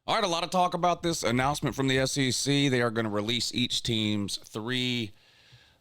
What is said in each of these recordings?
All right, a lot of talk about this announcement from the SEC. They are going to release each team's three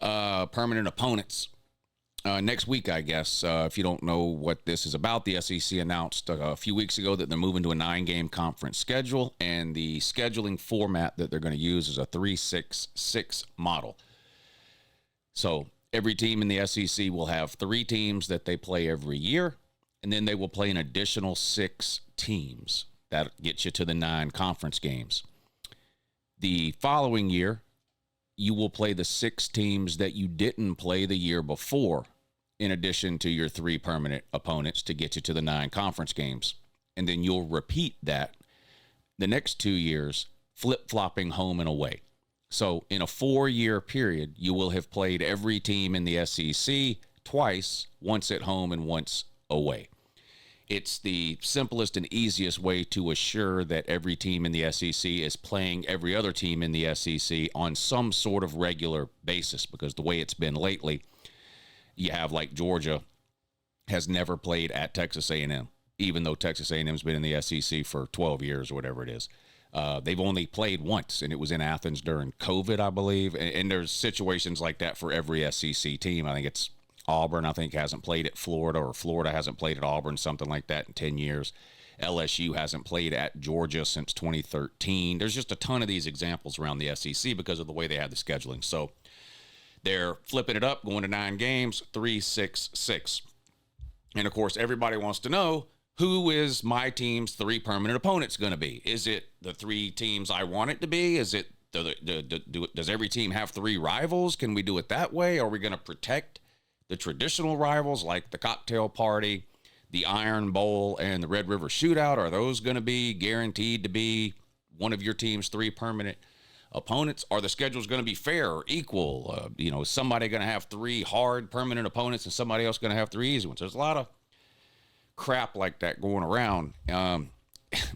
permanent opponents next week, I guess. If you don't know what this is about, the SEC announced a few weeks ago that they're moving to a 9-game conference schedule, and the scheduling format that they're going to use is a 3-6-6 model. So every team in the SEC will have 3 teams that they play every year, and then they will play an additional 6 teams. That gets you to the 9 conference games. The following year, you will play the 6 teams that you didn't play the year before, in addition to your 3 permanent opponents to get you to the 9 conference games. And then you'll repeat that the next 2 years, flip-flopping home and away. So in a 4-year period, you will have played every team in the SEC twice, once at home and once away. It's the simplest and easiest way to assure that every team in the SEC is playing every other team in the SEC on some sort of regular basis, because the way it's been lately, you have like Georgia has never played at Texas A&M, even though Texas A&M's been in the SEC for 12 years or whatever it is. They've only played once, and it was in Athens during COVID, I believe. And there's situations like that for every SEC team. I think it's Auburn, I think, hasn't played at Florida, or Florida hasn't played at Auburn, something like that, in 10 years. LSU hasn't played at Georgia since 2013. There's just a ton of these examples around the SEC because of the way they have the scheduling. So they're flipping it up, going to 9 games, 3-6-6. And, of course, everybody wants to know, who is my team's 3 permanent opponents going to be? Is it the 3 teams I want it to be? Is it does every team have 3 rivals? Can we do it that way? Are we going to protect the traditional rivals like the Cocktail Party, the Iron Bowl, and the Red River Shootout? Are those going to be guaranteed to be one of your team's 3 permanent opponents? Are the schedules going to be fair or equal? Is somebody going to have 3 hard permanent opponents and somebody else going to have 3 easy ones? There's a lot of crap like that going around.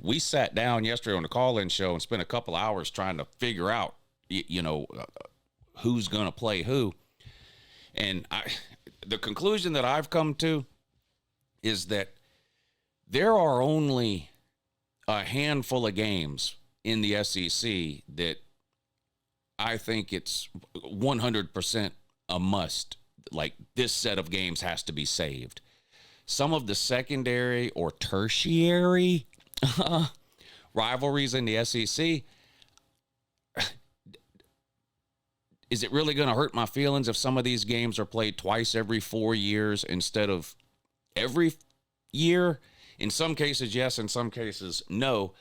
We sat down yesterday on the call-in show and spent a couple hours trying to figure out, who's going to play who. And the conclusion that I've come to is that there are only a handful of games in the SEC that I think it's 100% a must. Like, this set of games has to be saved. Some of the secondary or tertiary rivalries in the SEC, is it really going to hurt my feelings if some of these games are played twice every 4 years instead of every year? In some cases, yes. In some cases, no.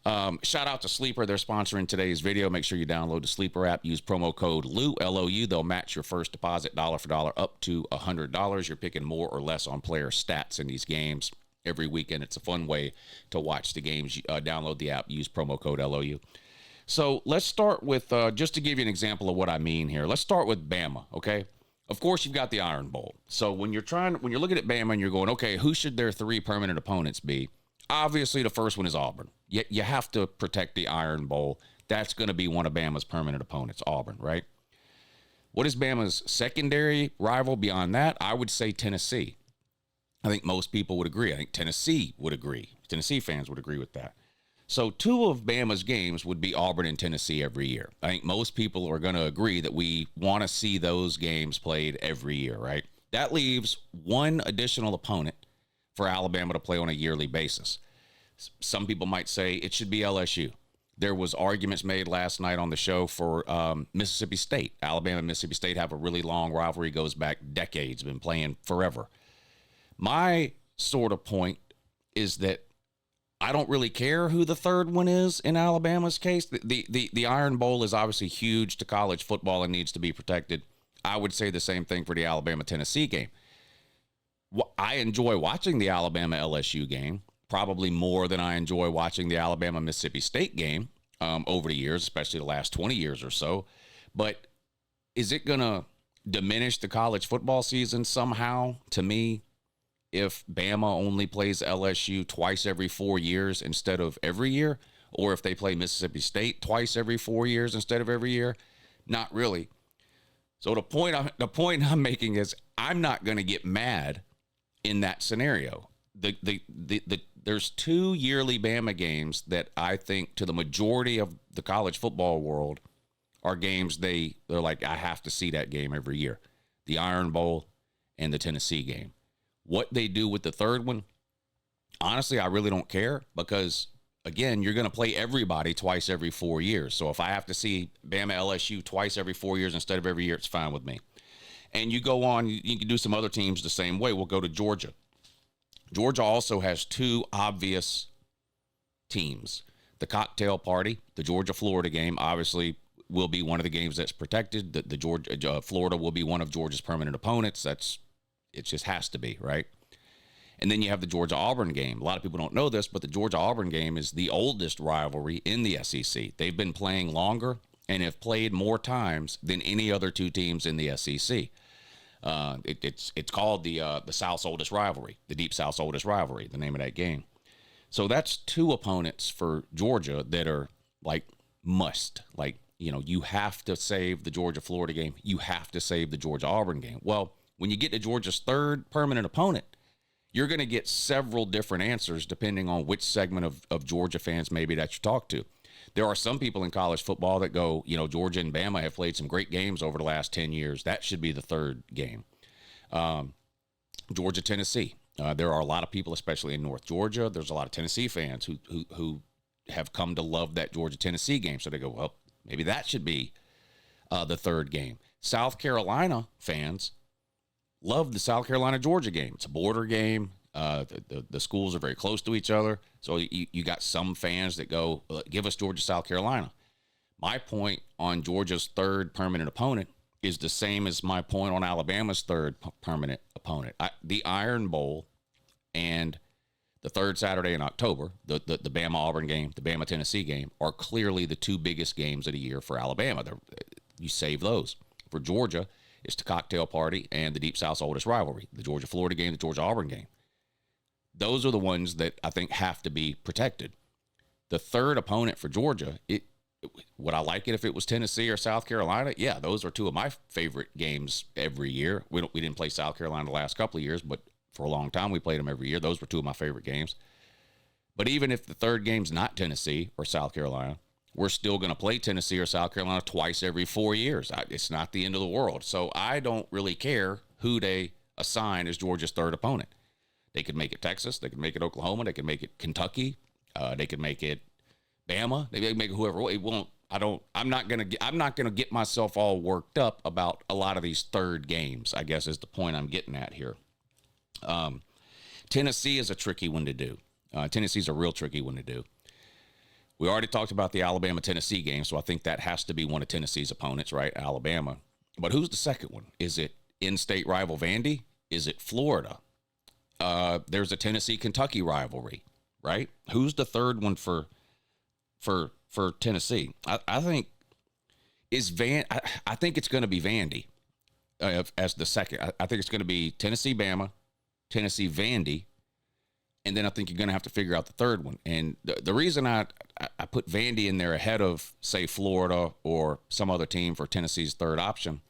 Shout out to Sleeper. They're sponsoring today's video. Make sure you download the Sleeper app. Use promo code LOU, L-O-U. They'll match your first deposit dollar for dollar up to $100. You're picking more or less on player stats in these games every weekend. It's a fun way to watch the games. Download the app. Use promo code LOU. So let's start with, just to give you an example of what I mean here, let's start with Bama, okay? Of course, you've got the Iron Bowl. So when you're looking at Bama and you're going, okay, who should their 3 permanent opponents be? Obviously, the first one is Auburn. You have to protect the Iron Bowl. That's going to be one of Bama's permanent opponents, Auburn, right? What is Bama's secondary rival beyond that? I would say Tennessee. I think most people would agree. I think Tennessee would agree. Tennessee fans would agree with that. So 2 of Bama's games would be Auburn and Tennessee every year. I think most people are going to agree that we want to see those games played every year, right? That leaves 1 additional opponent for Alabama to play on a yearly basis. Some people might say it should be LSU. There was arguments made last night on the show for Mississippi State. Alabama and Mississippi State have a really long rivalry, goes back decades, been playing forever. My sort of point is that I don't really care who the 3rd one is in Alabama's case. The Iron Bowl is obviously huge to college football and needs to be protected. I would say the same thing for the Alabama-Tennessee game. I enjoy watching the Alabama-LSU game probably more than I enjoy watching the Alabama-Mississippi State game over the years, especially the last 20 years or so. But is it going to diminish the college football season somehow, to me, if Bama only plays LSU twice every 4 years instead of every year? Or if they play Mississippi State twice every 4 years instead of every year? Not really. So the point I'm making is I'm not going to get mad in that scenario. The there's 2 yearly Bama games that I think to the majority of the college football world are games they're like, I have to see that game every year. The Iron Bowl and the Tennessee game. What they do with the third one, honestly, I really don't care because, again, you're going to play everybody twice every 4 years. So if I have to see Bama LSU twice every 4 years instead of every year, it's fine with me. And you go on, you can do some other teams the same way. We'll go to Georgia. Georgia also has 2 obvious teams. The cocktail party, the Georgia-Florida game, obviously will be one of the games that's protected. The Georgia Florida will be one of Georgia's permanent opponents. It just has to be, right? And then you have the Georgia-Auburn game. A lot of people don't know this, but the Georgia-Auburn game is the oldest rivalry in the SEC. They've been playing longer and have played more times than any other 2 teams in the SEC. It's called the South's oldest rivalry, the Deep South's oldest rivalry, the name of that game. So that's 2 opponents for Georgia that are like must. Like, you have to save the Georgia-Florida game. You have to save the Georgia-Auburn game. Well, when you get to Georgia's third permanent opponent, you're going to get several different answers depending on which segment of Georgia fans maybe that you talk to. There are some people in college football that go, Georgia and Bama have played some great games over the last 10 years. That should be the third game. Georgia, Tennessee. There are a lot of people, especially in North Georgia. There's a lot of Tennessee fans who have come to love that Georgia-Tennessee game. So they go, well, maybe that should be the third game. South Carolina fans love the South Carolina-Georgia game. It's a border game. The schools are very close to each other. So you got some fans that go, give us Georgia, South Carolina. My point on Georgia's third permanent opponent is the same as my point on Alabama's third permanent opponent. The Iron Bowl and the third Saturday in October, the Bama-Auburn game, the Bama-Tennessee game, are clearly the 2 biggest games of the year for Alabama. You save those. For Georgia, it's the cocktail party and the Deep South's oldest rivalry, the Georgia-Florida game, the Georgia-Auburn game. Those are the ones that I think have to be protected. The third opponent for Georgia, would I like it if it was Tennessee or South Carolina? Yeah, those are 2 of my favorite games every year. We didn't play South Carolina the last couple of years, but for a long time we played them every year. Those were 2 of my favorite games. But even if the third game's not Tennessee or South Carolina, we're still going to play Tennessee or South Carolina twice every 4 years. It's not the end of the world. So I don't really care who they assign as Georgia's third opponent. They could make it Texas. They could make it Oklahoma. They could make it Kentucky. They could make it Bama. They could make it whoever. It won't. I'm not gonna get myself all worked up about a lot of these third games, I guess is the point I'm getting at here. Tennessee is a tricky one to do. Tennessee's a real tricky one to do. We already talked about the Alabama-Tennessee game, so I think that has to be one of Tennessee's opponents, right? Alabama. But who's the second one? Is it in-state rival Vandy? Is it Florida? There's a Tennessee-Kentucky rivalry, right? Who's the third one for Tennessee? I think I think it's going to be Vandy as the second. I think it's going to be Tennessee, Bama, Tennessee, Vandy, and then I think you're going to have to figure out the third one. And the reason I put Vandy in there ahead of, say, Florida or some other team for Tennessee's third option,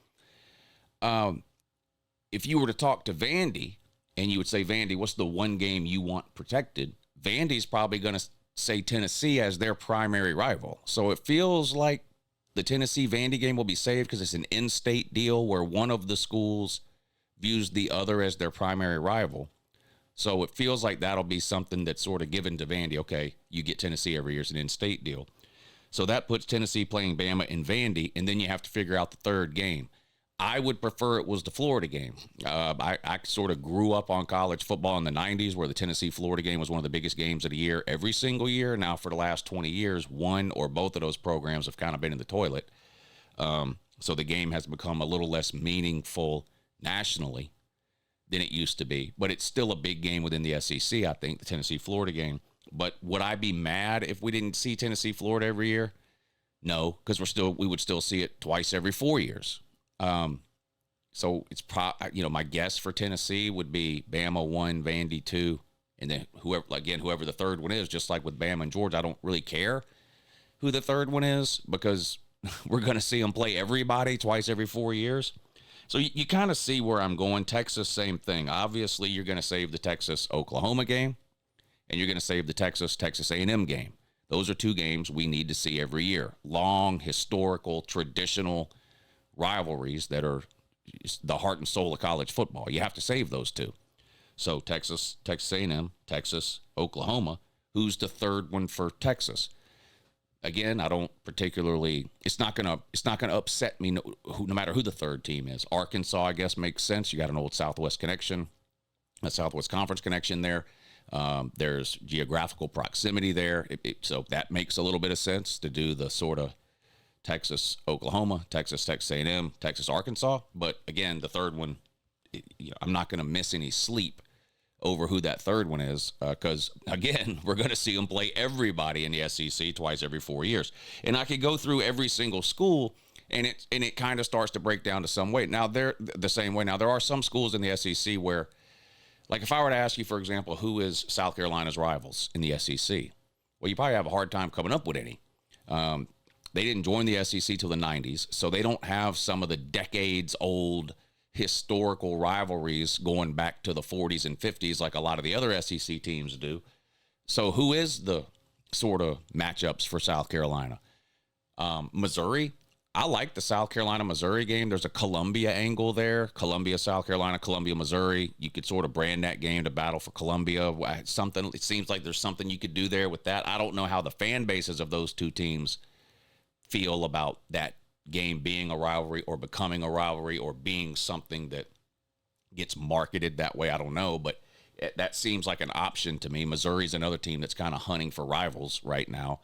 if you were to talk to Vandy and you would say, Vandy, what's the one game you want protected? Vandy's probably going to say Tennessee as their primary rival. So it feels like the Tennessee-Vandy game will be saved because it's an in-state deal where one of the schools views the other as their primary rival. So it feels like that'll be something that's sort of given to Vandy. Okay, you get Tennessee every year. It's an in-state deal. So that puts Tennessee playing Bama and Vandy, and then you have to figure out the third game. I would prefer it was the Florida game. I sort of grew up on college football in the 90s where the Tennessee-Florida game was one of the biggest games of the year every single year. Now, for the last 20 years, one or both of those programs have kind of been in the toilet. So the game has become a little less meaningful nationally than it used to be. But it's still a big game within the SEC, I think, the Tennessee-Florida game. But would I be mad if we didn't see Tennessee-Florida every year? No, because we would still see it twice every 4 years. So it's my guess for Tennessee would be Bama 1, Vandy 2, and then whoever the third one is, just like with Bama and Georgia. I don't really care who the third one is because we're going to see them play everybody twice every 4 years. So you kind of see where I'm going. Texas, same thing. Obviously, you're going to save the Texas-Oklahoma game. and you're going to save the Texas A&M game. Those are two games we need to see every year. Long, historical, traditional rivalries that are the heart and soul of college football. You have to save those two. So Texas A&M, Texas, Oklahoma. Who's the third one for Texas? Again, I don't particularly. It's not gonna upset me no matter who the third team is. Arkansas, I guess, makes sense. You got an old Southwest connection, a Southwest Conference connection there. There's geographical proximity there, so that makes a little bit of sense to do the sort of Texas, Oklahoma, Texas A&M, Texas, Arkansas. But again, the third one, I'm not going to miss any sleep over who that third one is, because again, we're going to see them play everybody in the SEC twice every 4 years, and I could go through every single school, and it kind of starts to break down to some way. Now they're the same way. Now there are some schools in the SEC where, like if I were to ask you, for example, who is South Carolina's rivals in the SEC, well, you probably have a hard time coming up with any. They didn't join the SEC till the 90s, so they don't have some of the decades-old historical rivalries going back to the 40s and 50s like a lot of the other SEC teams do. So who is the sort of matchups for South Carolina? Missouri. I like the South Carolina-Missouri game. There's a Columbia angle there. Columbia, South Carolina, Columbia, Missouri. You could sort of brand that game to battle for Columbia. Something. It seems like there's something you could do there with that. I don't know how the fan bases of those two teams feel about that game being a rivalry or becoming a rivalry or being something that gets marketed that way. I don't know, but that seems like an option to me. Missouri's another team that's kind of hunting for rivals right now.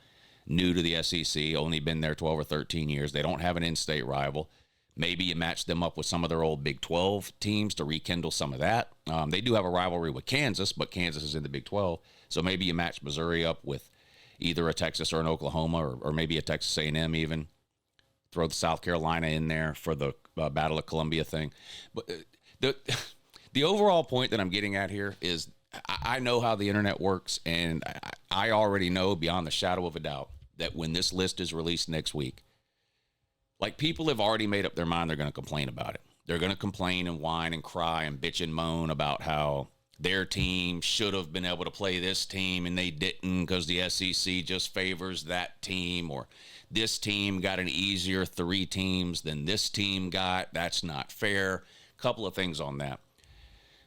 New to the SEC, only been there 12 or 13 years. They don't have an in-state rival. Maybe you match them up with some of their old Big 12 teams to rekindle some of that. They do have a rivalry with Kansas, but Kansas is in the Big 12. So maybe you match Missouri up with either a Texas or an Oklahoma or maybe a Texas A&M even. Throw the South Carolina in there for the Battle of Columbia thing. But the overall point that I'm getting at here is I know how the internet works, and I already know beyond the shadow of a doubt that when this list is released next week, like people have already made up their mind they're going to complain about it. They're going to complain and whine and cry and bitch and moan about how their team should have been able to play this team and they didn't because the SEC just favors that team, or this team got an easier 3 teams than this team got. That's not fair. Couple of things on that.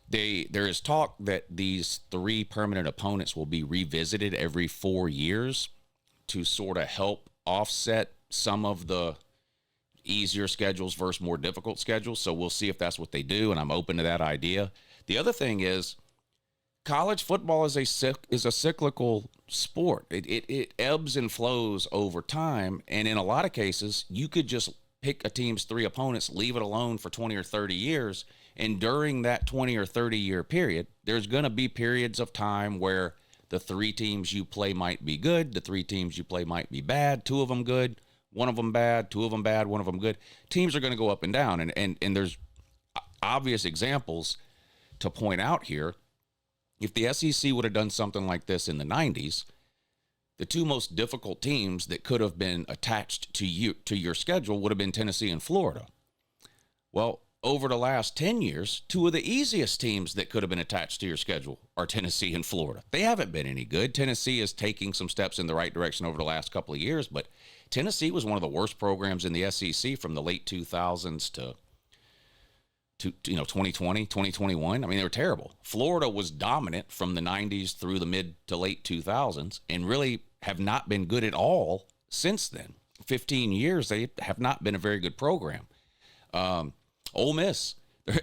There is talk that these 3 permanent opponents will be revisited every 4 years to sort of help offset some of the easier schedules versus more difficult schedules. So we'll see if that's what they do, and I'm open to that idea. The other thing is college football is a cyclical sport. It ebbs and flows over time, and in a lot of cases, you could just pick a team's 3 opponents, leave it alone for 20 or 30 years, and during that 20 or 30 year period, there's going to be periods of time where the 3 teams you play might be good, the 3 teams you play might be bad, 2 of them good, 1 of them bad, 2 of them bad, 1 of them good. Teams are going to go up and down, and there's obvious examples to point out here. If the SEC would have done something like this in the 90s, the 2 most difficult teams that could have been attached to your schedule would have been Tennessee and Florida. Well, over the last 10 years, 2 of the easiest teams that could have been attached to your schedule are Tennessee and Florida. They haven't been any good. Tennessee is taking some steps in the right direction over the last couple of years, but Tennessee was one of the worst programs in the SEC from the late 2000s to 2020, 2021. I mean, they were terrible. Florida was dominant from the 90s through the mid to late 2000s and really have not been good at all since then. 15 years, they have not been a very good program. Ole Miss,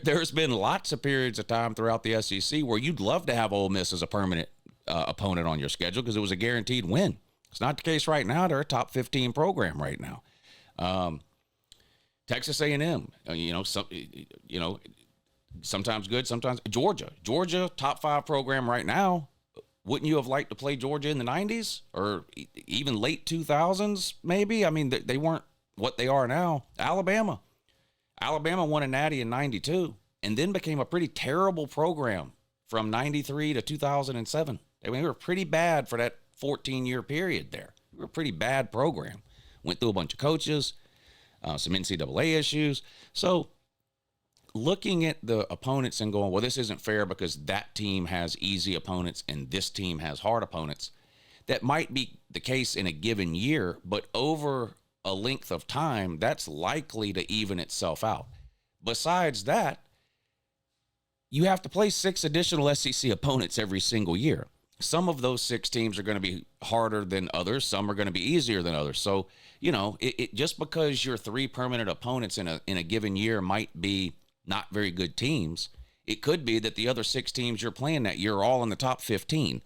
there's been lots of periods of time throughout the SEC where you'd love to have Ole Miss as a permanent opponent on your schedule because it was a guaranteed win. It's not the case right now. They're a top 15 program right now. Texas A&M, sometimes good, sometimes Georgia, top 5 program right now. Wouldn't you have liked to play Georgia in the 90s or even late 2000s? Maybe. I mean, they weren't what they are now. Alabama won a natty in 92 and then became a pretty terrible program from 93 to 2007. I mean, we were pretty bad for that 14-year period there. We were a pretty bad program. Went through a bunch of coaches, some NCAA issues. So looking at the opponents and going, well, this isn't fair because that team has easy opponents and this team has hard opponents. That might be the case in a given year, but over a length of time, that's likely to even itself out. Besides that, you have to play 6 additional SEC opponents every single year. Some of those 6 teams are going to be harder than others. Some are going to be easier than others. So, it just because your 3 permanent opponents in a given year might be not very good teams, it could be that the other 6 teams you're playing that year are all in the top 15.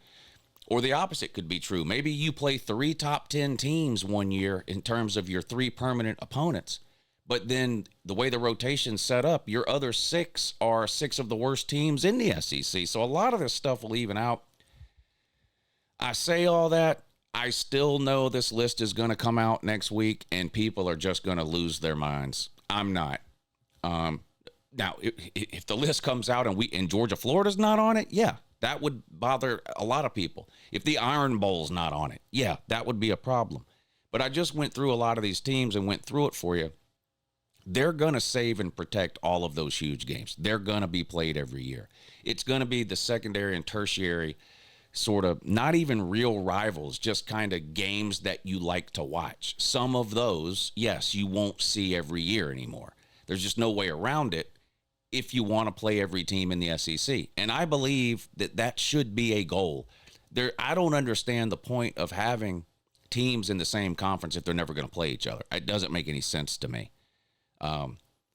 Or the opposite could be true. Maybe you play 3 top 10 teams one year in terms of your 3 permanent opponents. But then the way the rotation's set up, your other 6 are 6 of the worst teams in the SEC. So a lot of this stuff will even out. I say all that. I still know this list is going to come out next week and people are just going to lose their minds. I'm not. Now, if the list comes out and Georgia, Florida's not on it, yeah, that would bother a lot of people. If the Iron Bowl's not on it, yeah, that would be a problem. But I just went through a lot of these teams and went through it for you. They're going to save and protect all of those huge games. They're going to be played every year. It's going to be the secondary and tertiary sort of not even real rivals, just kind of games that you like to watch. Some of those, yes, you won't see every year anymore. There's just no way around it if you want to play every team in the SEC. And I believe that should be a goal. I don't understand the point of having teams in the same conference if they're never going to play each other. It doesn't make any sense to me.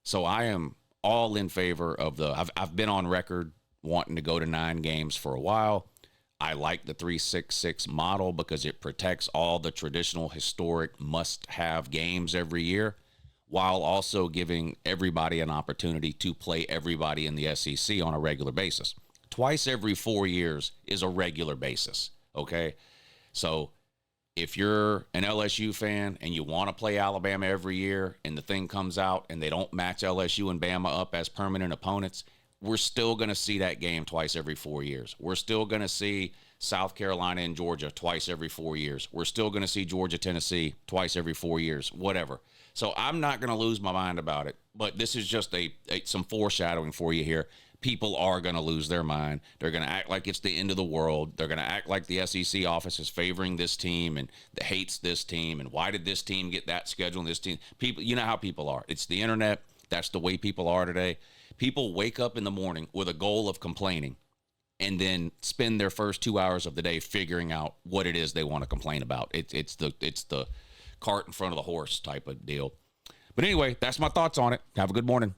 So I am all in favor of I've been on record wanting to go to 9 games for a while. I like the 3-6-6 model because it protects all the traditional historic must-have games every year while also giving everybody an opportunity to play everybody in the SEC on a regular basis. Twice every 4 years is a regular basis, okay? So if you're an LSU fan and you want to play Alabama every year and the thing comes out and they don't match LSU and Bama up as permanent opponents, we're still going to see that game twice every 4 years. We're still going to see South Carolina and Georgia twice every 4 years. We're still going to see Georgia, Tennessee twice every 4 years, whatever. So I'm not going to lose my mind about it, but this is just some foreshadowing for you here. People are going to lose their mind. They're going to act like it's the end of the world. They're going to act like the SEC office is favoring this team and that hates this team. And why did this team get that schedule and this team? People, you know how people are. It's the internet. That's the way people are today. People wake up in the morning with a goal of complaining and then spend their first 2 hours of the day figuring out what it is they want to complain about. It's the cart in front of the horse type of deal. But anyway, that's my thoughts on it. Have a good morning.